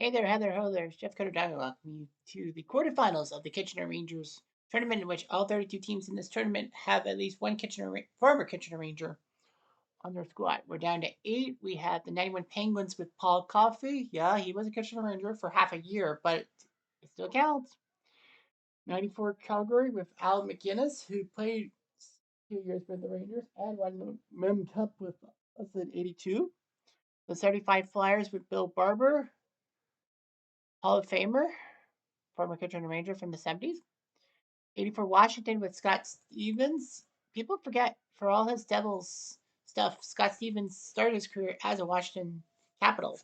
Hey there, Heather. Hello there. Jeff Cutter welcome you to the quarterfinals of the Kitchener Rangers tournament, in which all 32 teams in this tournament have at least one former Kitchener Ranger on their squad. We're down to 8. We have the 91 Penguins with Paul Coffey. Yeah, he was a Kitchener Ranger for half a year, but it still counts. 94 Calgary with Al McGinnis, who played 2 years for the Rangers and won the Mem Cup with us in 82. The 75 Flyers with Bill Barber, Hall of Famer, former Kitchener Ranger from the 70s. 84 Washington with Scott Stevens. People forget, for all his Devils stuff, Scott Stevens started his career as a Washington Capital.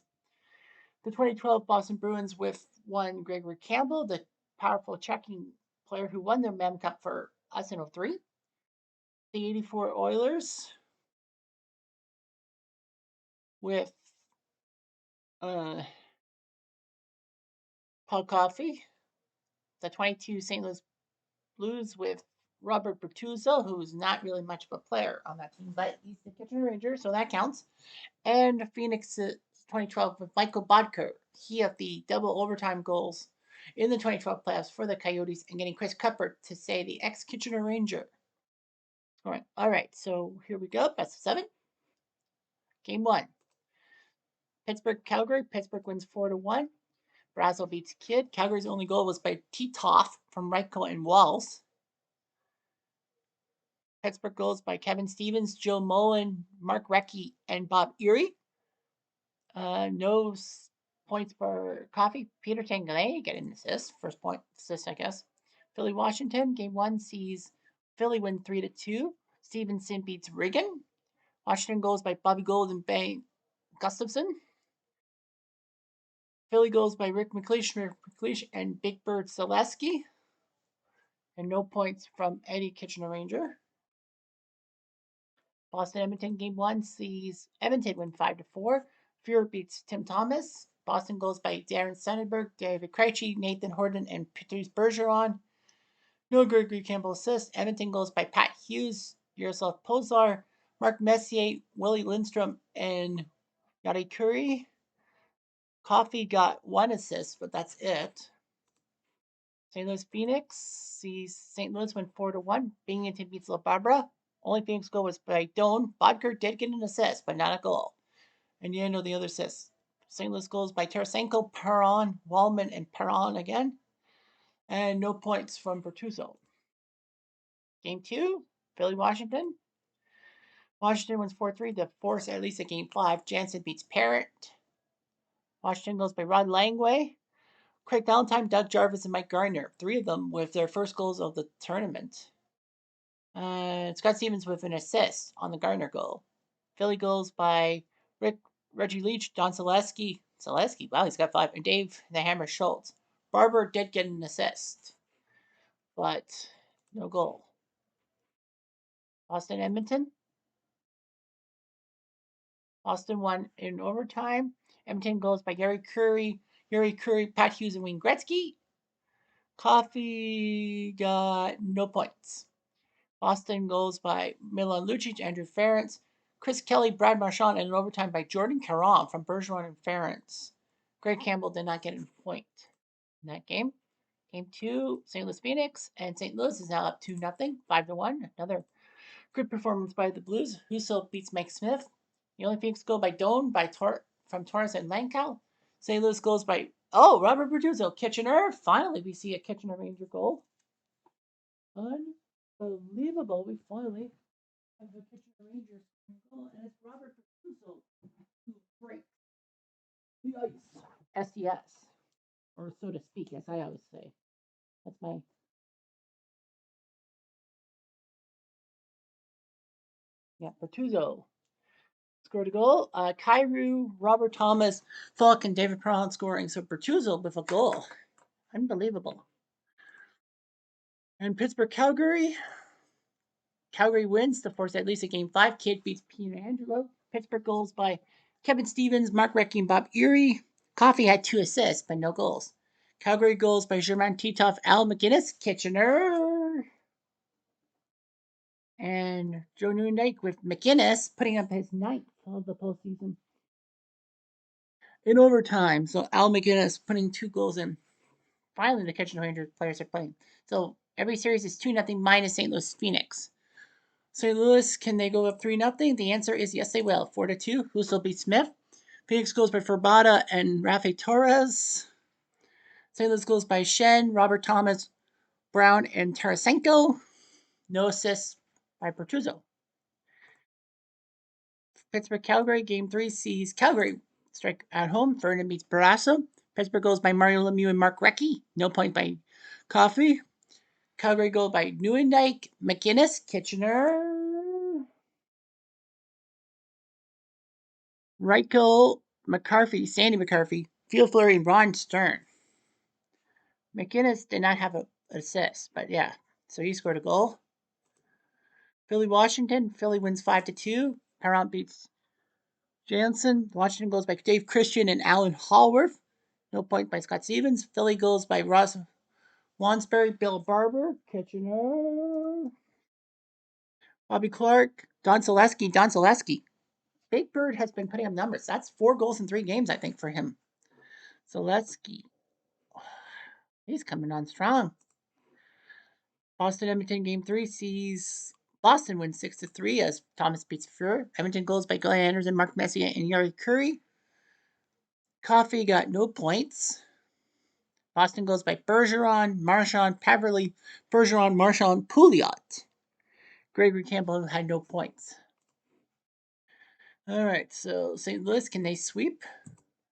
The 2012 Boston Bruins with one Gregory Campbell, the powerful checking player who won their Mem Cup for us in 03. The 84 Oilers with Paul Coffey. The 22 St. Louis Blues with Robert Bertuzzo, who's not really much of a player on that team, but he's the Kitchener Ranger, so that counts. And Phoenix 2012 with Michael Bodker. He had the double overtime goals in the 2012 playoffs for the Coyotes and getting Chris Cuthbert to say the ex-Kitchener Ranger. All right, so here we go. Best of 7. Game 1. Pittsburgh Calgary. Pittsburgh wins 4-1. Brazel beats Kidd. Calgary's only goal was by Titoff from Reichel and Walls. Pittsburgh goals by Kevin Stevens, Joe Mullen, Mark Recchi, and Bob Erie. No points for Coffey. Peter Tanguay getting an assist. First point assist, I guess. Philly Washington. Game 1 sees Philly win 3-2. Stevenson beats Riggin. Washington goals by Bobby Gold and Bang Gustafson. Philly goals by Rick McLeish and Big Bird Zaleski. And no points from Eddie Kitchener Ranger. Boston Edmonton game 1 sees Edmonton win 5-4. Fuhrer beats Tim Thomas. Boston goals by Darren Sonnenberg, David Krejci, Nathan Horton, and Patrice Bergeron. No Gregory Campbell assist. Edmonton goals by Pat Hughes, Yaroslav Pozar, Mark Messier, Willie Lindstrom, and Yadi Curry. Coffey got 1 assist, but that's it. St. Louis Phoenix sees St. Louis win 4-1. Binghamton beats La Barbara. Only Phoenix goal was by Doan. Bodker did get an assist, but not a goal. And you know the other assists. St. Louis goals by Tarasenko, Perron, Wallman, and Perron again. And no points from Bertuzzo. Game 2, Philly Washington. Washington wins 4-3 to force at least a game 5. Jansen beats Parrott. Washington goes by Rod Langway, Craig Valentine, Doug Jarvis, and Mike Gardner. 3 of them with their first goals of the tournament. Scott Stevens with an assist on the Gardner goal. Philly goals by Reggie Leach, Don Zaleski. Zaleski, wow, he's got 5. And Dave the Hammer Schultz. Barber did get an assist, but no goal. Boston Edmonton. Boston won in overtime. Edmonton goals by Yuri Curry, Pat Hughes, and Wayne Gretzky. Coffey got no points. Boston goals by Milan Lucic, Andrew Ference, Chris Kelly, Brad Marchand, and an overtime by Jordan Caron from Bergeron and Ference. Greg Campbell did not get a point in that game. Game 2, St. Louis Phoenix, and St. Louis is now up 2-0, 5-1. Another good performance by the Blues. Husso beats Mike Smith. The only Phoenix goal by Doan from Torres and Lankow. St. Louis goals by Robert Bertuzzo, Kitchener. Finally, we see a Kitchener Ranger goal. Unbelievable. We finally have a Kitchener Rangers goal, and it's Robert Bertuzzo who breaks the ice. SDS, or so to speak, as I always say. That's my Bertuzzo scored a goal. Kyrou, Robert Thomas, Falk, and David Perron scoring. So Bertuzzo with a goal. Unbelievable. And Pittsburgh Calgary. Calgary wins to force at least a game 5. Kidd beats Pietrangelo. Pittsburgh goals by Kevin Stevens, Mark Recchi, and Bob Erie. Coffey had 2 assists, but no goals. Calgary goals by Germain Titoff, Al McGinnis, Kitchener. And Joe Newendike with McGinnis putting up his 9th of the postseason. in overtime. So Al McGinnis putting 2 goals in. Finally, the Kitchener Rangers players are playing. So every series is 2-0 minus St. Louis Phoenix. St. Louis, can they go up 3-0? The answer is yes, they will. 4-2. Husso beats Smith. Phoenix goes by Ferbata and Rafa Torres. St. Louis goes by Shen, Robert Thomas, Brown, and Tarasenko. No assists by Pertuzzo. Pittsburgh Calgary game 3 sees Calgary strike at home. Vernon beats Barrasso. Pittsburgh goes by Mario Lemieux and Mark Recchi. No point by Coffey. Calgary goal by Neuendijk, McInnes, Kitchener, Reichel, McCarthy, Sandy McCarthy, Field Fleury, and Ron Stern. McInnes did not have an assist, but yeah, so he scored a goal. Philly Washington. Philly wins 5-2. Paramount beats Jansen. Washington goes by Dave Christian and Alan Hallworth. No point by Scott Stevens. Philly goes by Ross Wansbury, Bill Barber, Kitchener, Bobby Clark, Don Zaleski, Don Zaleski. Big Bird has been putting up numbers. That's 4 goals in 3 games, I think, for him. Zaleski. He's coming on strong. Boston Edmonton game 3 sees Boston win 6-3 as Thomas beats Fuhrer. Edmonton goes by Guy Anderson, Mark Messier, and Yari Curry. Coffee got no points. Boston goes by Bergeron, Marchand, Paverly, Bergeron, Marchand, Pouliot. Gregory Campbell had no points. All right, so St. Louis, can they sweep?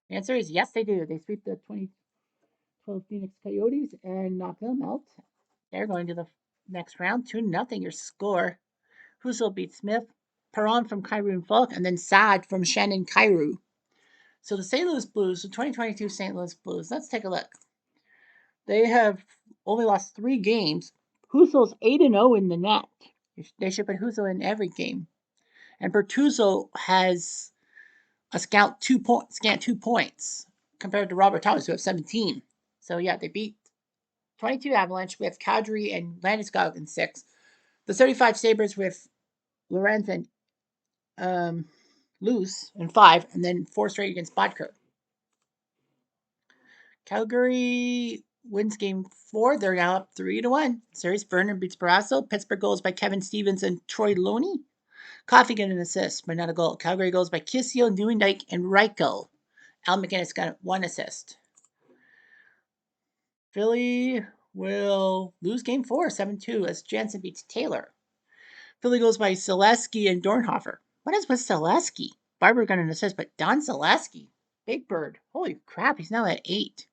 The answer is yes, they do. They sweep the 2012 Phoenix Coyotes and knock them out. They're going to the next round. 2-0 your score. Husso beats Smith, Perron from Kyrou and Falk, and then Saad from Shannon Kyrou. So the St. Louis Blues, the 2022 St. Louis Blues, let's take a look. They have only lost 3 games. Husso's 8-0 in the net. They should put Husso in every game. And Bertuzzo has a scant 2 points compared to Robert Thomas, who have 17. So yeah, they beat 22 Avalanche with Kadri and Landeskog in 6. The 35 Sabres with Lorenz and Loose in 5, and then 4 straight against Bodker. Calgary wins game 4. They're now up 3-1. Series Vernon beats Barrasso. Pittsburgh goes by Kevin Stevens and Troy Loney. Coffee got an assist, but not a goal. Calgary goes by Kissio, Neuendijk, and Reichel. Al McInnes got 1 assist. Philly will lose game 4, 7-2, as Jansen beats Taylor. Philly goes by Zaleski and Dornhofer. What is with Zaleski? Barber got an assist, but Don Zaleski, Big Bird. Holy crap, he's now at 8.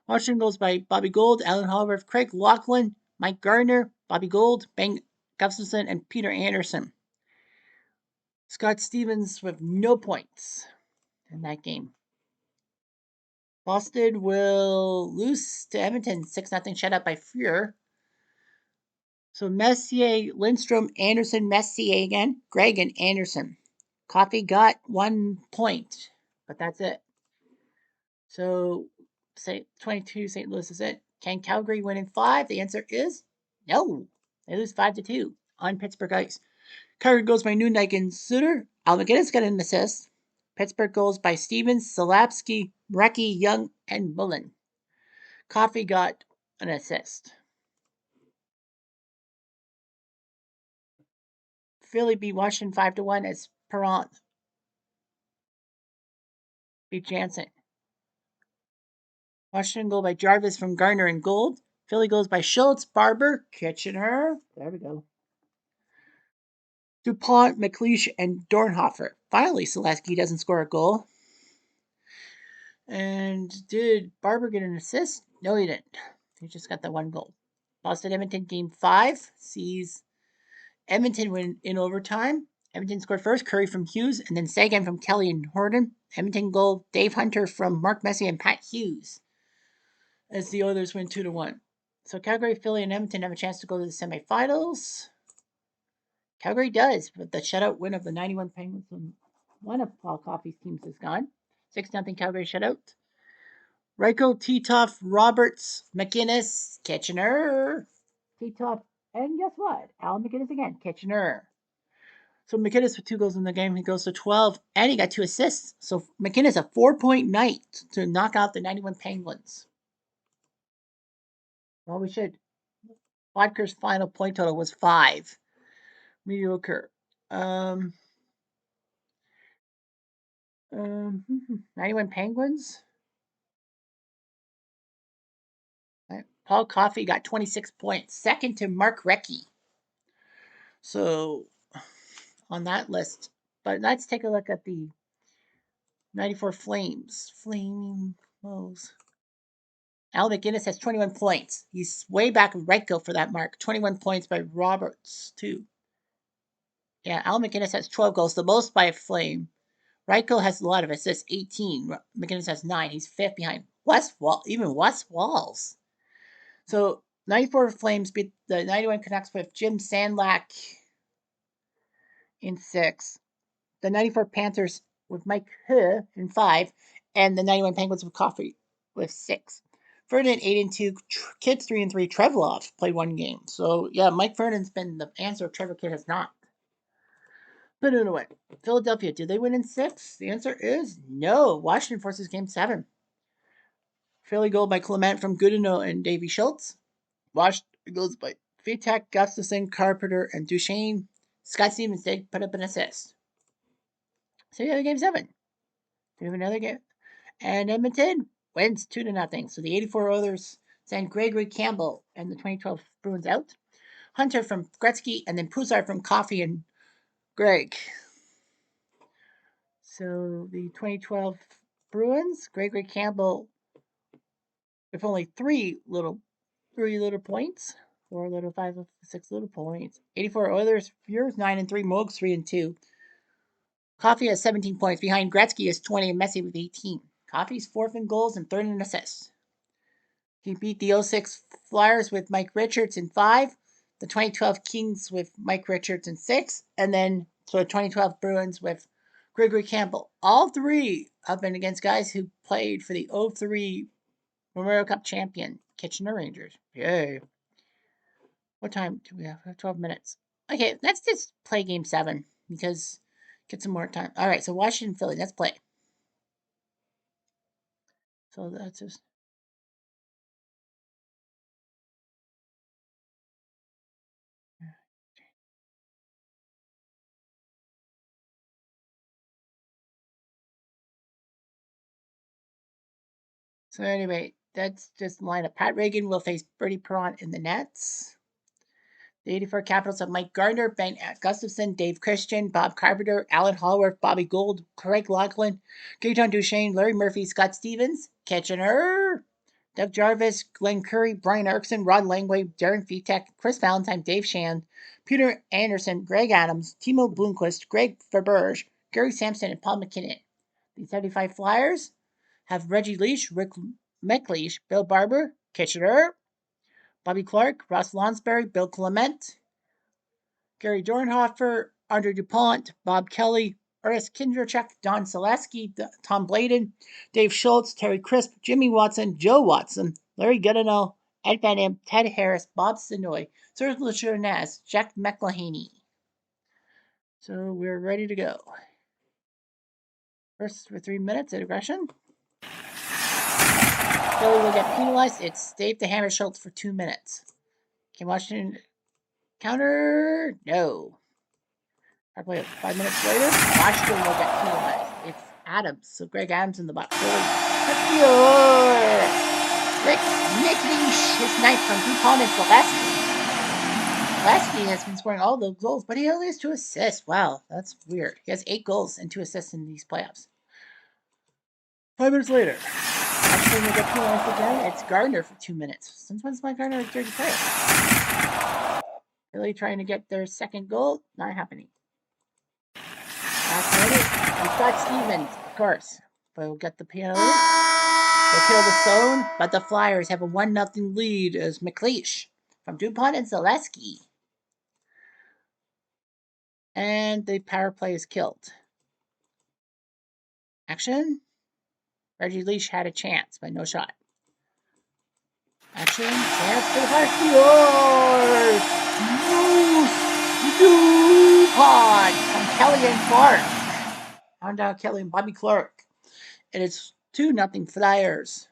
Washington goes by Bobby Gould, Alan Hallworth, Craig Laughlin, Mike Gardner, Bobby Gould, Ben Gustafson, and Peter Anderson. Scott Stevens with no points in that game. Boston will lose to Edmonton 6-0 shutout by Fuhrer. So Messier, Lindstrom, Anderson, Messier again, Greg, and Anderson. Coffee got 1 point, but that's it. So, say 22 St. Louis is it. Can Calgary win in 5? The answer is no. They lose 5-2 on Pittsburgh ice. Calgary goes by Neuendijk and Suter. Al McGinnis got an assist. Pittsburgh goes by Stevens, Salapsky, Recchi, Young, and Mullen. Coffee got an assist. Philly beat Washington 5-1 as Perron beat Jansen. Washington goal by Jarvis from Garner and Gold. Philly goes by Schultz, Barber, Kitchener. There we go. DuPont, McLeish, and Dornhofer. Finally, Selesky doesn't score a goal. And did Barber get an assist? No, he didn't. He just got the 1 goal. Boston Edmonton game 5 sees Edmonton win in overtime. Edmonton scored first, Curry from Hughes, and then Sagan from Kelly and Horton. Edmonton goal, Dave Hunter from Mark Messier and Pat Hughes, as the Oilers win 2-1. So Calgary, Philly, and Edmonton have a chance to go to the semifinals. Calgary does, but the shutout win of the 91 Penguins when one of Paul Coffey's teams is gone. 6-0 Calgary shutout. Reichel, Titoff, Roberts, McInnes, Kitchener. Titoff, and guess what? Al McInnes again, Kitchener. So McInnes with 2 goals in the game, he goes to 12, and he got 2 assists. So McInnes a 4-point night to knock out the 91 Penguins. Well, we should. Vodker's final point total was 5. Mediocre. 91 Penguins. Paul Coffey got 26 points, second to Mark Recchi. So on that list, but let's take a look at the 94 Flames. Flaming Wolves. Al McInnes has 21 points. He's way back with Reichel for that mark. 21 points by Roberts, too. Yeah, Al McInnes has 12 goals, the most by a Flame. Reichel has a lot of assists, 18. McInnes has 9. He's fifth behind even Wes Walls. So 94 Flames beat the 91 Canucks with Jim Sandlack in 6. The 94 Panthers with Mike Huh in 5. And the 91 Penguins with Coffey with 6. Ferdinand 8-2, Kids 3-3. Trevlov played 1 game. So yeah, Mike Ferdinand's been the answer. Trevor Kidd has not. Put it away. Philadelphia, did they win in 6? The answer is no. Washington forces game 7. Philly goal by Clement from Goodenow and Davy Schultz. Washington goes by Vitek, Gustafson, Carpenter, and Duchesne. Scott Stevens did put up an assist. So you have game 7. We have another game. And Edmonton wins 2-0. So the 84 Oilers send Gregory Campbell and the 2012 Bruins out. Hunter from Gretzky, and then Pusar from Coffey and Greg. So the 2012 Bruins, Gregory Campbell with only 3 little points. 4 little, 5, 6 little points. 84 Oilers, Furies 9-3, Mogs 3-2. Coffey has 17 points. Behind Gretzky is 20 and Messi with 18. Coffey's 4th in goals and 3rd in assists. He beat the 06 Flyers with Mike Richards in 5. The 2012 Kings with Mike Richards in 6. And then the 2012 Bruins with Gregory Campbell. All 3 have been against guys who played for the 03 Memorial Cup champion Kitchener Rangers. Yay. What time do we have? We have 12 minutes. Okay, let's just play game 7 because get some more time. All right, so Washington, Philly, let's play. So that's just. So anyway, that's just the lineup. Pat Reagan will face Bertie Perron in the nets. The 84 Capitals have Mike Gardner, Ben Gustafson, Dave Christian, Bob Carpenter, Alan Hollworth, Bobby Gould, Craig Laughlin, Gaetan Duchesne, Larry Murphy, Scott Stevens, Kitchener, Doug Jarvis, Glenn Curry, Brian Erickson, Rod Langway, Darren Vitek, Chris Valentine, Dave Shand, Peter Anderson, Greg Adams, Timo Bloomquist, Greg Verberge, Gary Sampson, and Paul McKinnon. The 75 Flyers have Reggie Leach, Rick McLeish, Bill Barber, Kitchener, Bobby Clark, Ross Lonsberry, Bill Clement, Gary Dornhofer, Andre DuPont, Bob Kelly, Ernest Kindrachuk, Don Selesky, Tom Bladen, Dave Schultz, Terry Crisp, Jimmy Watson, Joe Watson, Larry Goodenow, Ed Van Imp, Ted Harris, Bob Sinoy, Serge Lachernaz, Jack McElhaney. So we're ready to go. First for 3 minutes at aggression. Philly will get penalized. It's Dave the Hammer Schultz for 2 minutes. Can Washington counter? No. I play it 5 minutes later. Washington will get penalized. It's Adams. So Greg Adams in the box. Rick McLeish, his knife from DuPont and Selesky. Selesky has been scoring all those goals, but he only has 2 assists. Wow, that's weird. He has 8 goals and 2 assists in these playoffs. 5 minutes later. Washington will get penalized again. It's Gardner for 2 minutes. Since when's Mike Gardner a dirty player? Really trying to get their second goal? Not happening. Last minute, we've got Stevens, of course. But we'll get the penalty. They'll kill the zone, but the Flyers have a 1-0 lead as McLeish from DuPont and Selesky. And the power play is killed. Action. Reggie Leach had a chance, but no shot. Action. Chance for the Flyers. Pod from Kelly and Clark. On down Kelly and Bobby Clark. And it's 2-0 Flyers.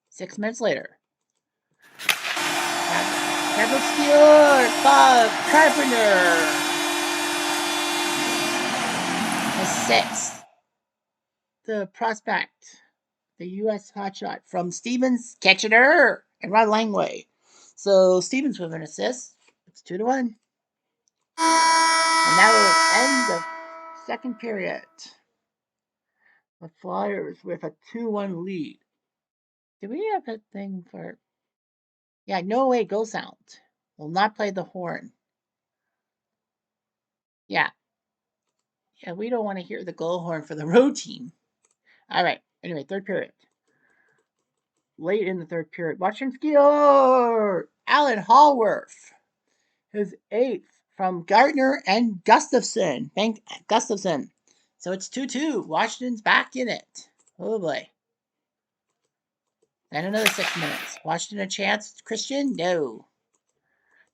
6 minutes later. Kevin Steele, Bob Carpenter. The sixth. The prospect, the U.S. hotshot from Stevens, Kitchener, and Rod Langway. So Stevens with an assist. It's 2-1. And that will end the second period. The Flyers with a 2-1 lead. Do we have a thing for... Yeah, no way, go sound. Will not play the horn. Yeah. Yeah, we don't want to hear the goal horn for the road team. All right. Anyway, third period. Late in the third period, Washington Alan Hallworth, his eighth from Gardner and Gustafson. Gustafson. So it's 2-2. Washington's back in it. Oh boy. And another 6 minutes. Washington a chance. Christian? No.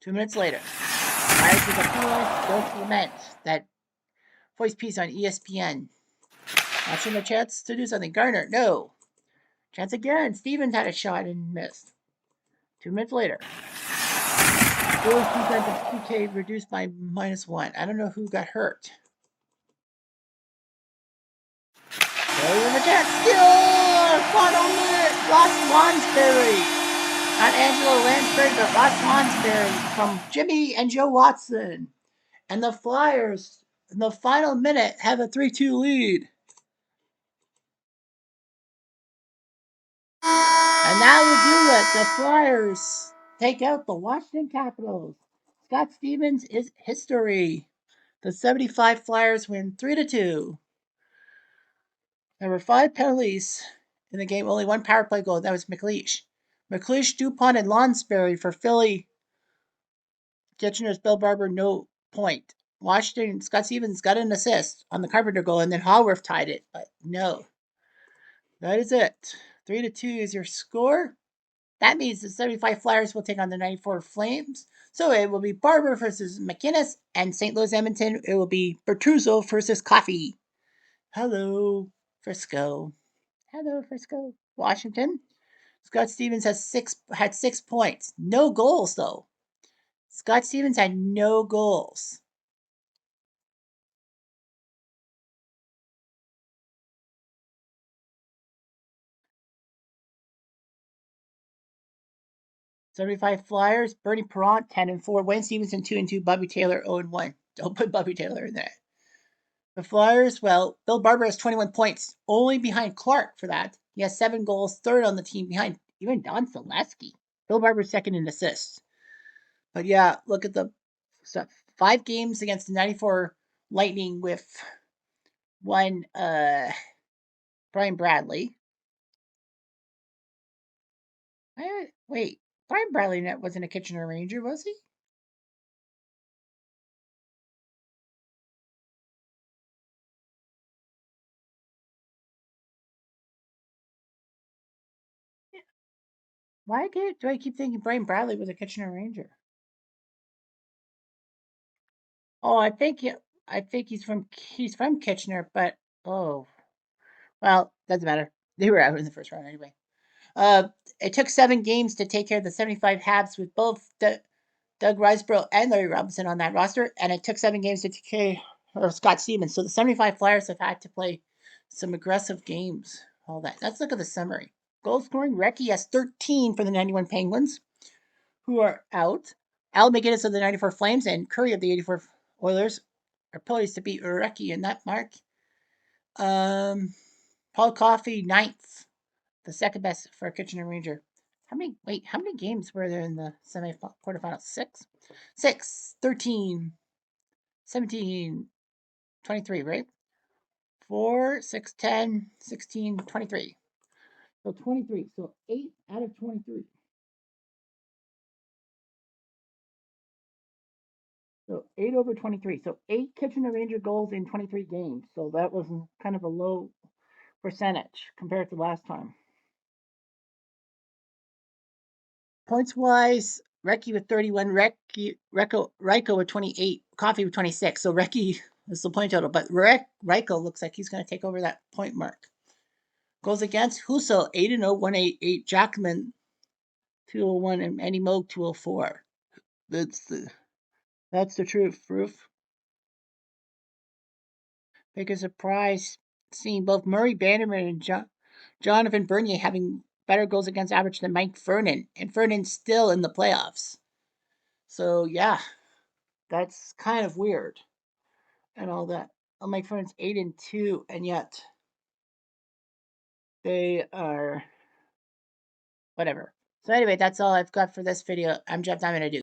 2 minutes later. Fires with a point. Don't lament. That voice piece on ESPN. Washington a chance to do something. Gardner? No. Chance again. Stevens had a shot and missed. 2 minutes later. Phillies defensive PK reduced by -1. I don't know who got hurt. Failure of a chance. Still! Final minute! Ross Lonsberry. Not Angelo Lansbury, but Ross Lonsberry from Jimmy and Joe Watson. And the Flyers, in the final minute, have a 3-2 lead. And that will do it. The Flyers take out the Washington Capitals. Scott Stevens is history. The 75 Flyers win 3-2. There were 5 penalties in the game, only 1 power play goal. That was McLeish. McLeish, DuPont, and Lonsberry for Philly. Kitchener's Bill Barber, no point. Washington, Scott Stevens got an assist on the Carpenter goal, and then Hallworth tied it, but no. That is it. 3-2 is your score. That means the 75 Flyers will take on the 94 Flames. So it will be Barber versus McInnes, and St. Louis Edmonton, it will be Bertuzzo versus Coffey. Hello, Frisco. Hello, Frisco. Washington. Scott Stevens had 6 points. No goals, though. Scott Stevens had no goals. '75 Flyers, Bernie Perrant, 10-4. Wayne Stevenson, 2-2. Bobby Taylor, 0-1. Don't put Bobby Taylor in there. The Flyers, well, Bill Barber has 21 points, only behind Clark for that. He has 7 goals, third on the team behind even Don Selesky. Bill Barber's second in assists. But yeah, look at the stuff. 5 games against the 94 Lightning with one Brian Bradley. Wait, Brian Bradley wasn't a Kitchener Ranger, was he? Why do I keep thinking Brian Bradley was a Kitchener Ranger? Oh, I think he's from Kitchener, but oh well, doesn't matter. They were out in the first round anyway. It took 7 games to take care of the 75 Habs with both Doug Riseborough and Larry Robinson on that roster, and it took 7 games to take care of Scott Stevens. So the 75 Flyers have had to play some aggressive games. All that. Let's look at the summary. Goal scoring, Recchi has 13 for the 91 Penguins, who are out. Al McGinnis of the 94 Flames and Curry of the 84 Oilers are poised to beat Recchi in that mark. Paul Coffey, 9th, the second best for a Kitchener Ranger. How many games were there in the quarterfinals? 6? 6, 13, 17, 23, right? 4, 6, 10, 16, 23. So 23. So 8 out of 23. So 8 over 23. So 8 Kitchener Ranger goals in 23 games. So that was kind of a low percentage compared to last time. Points wise, Reki with 31, Reiko with 28, Coffee with 26. So Reki is the point total, but Reiko looks like he's going to take over that point mark. Goes against Husel 8-0, 188, Jackman 201, and Eddie Moog 204. That's the truth, Roof. Biggest surprise seeing both Murray Bannerman and Jonathan Bernier having better goals against average than Mike Vernon, and Vernon's still in the playoffs. So yeah, that's kind of weird and all that. Mike Vernon's 8-2, and yet they are whatever. So anyway, that's all I've got for this video. I'm Jeff Diamond. I do.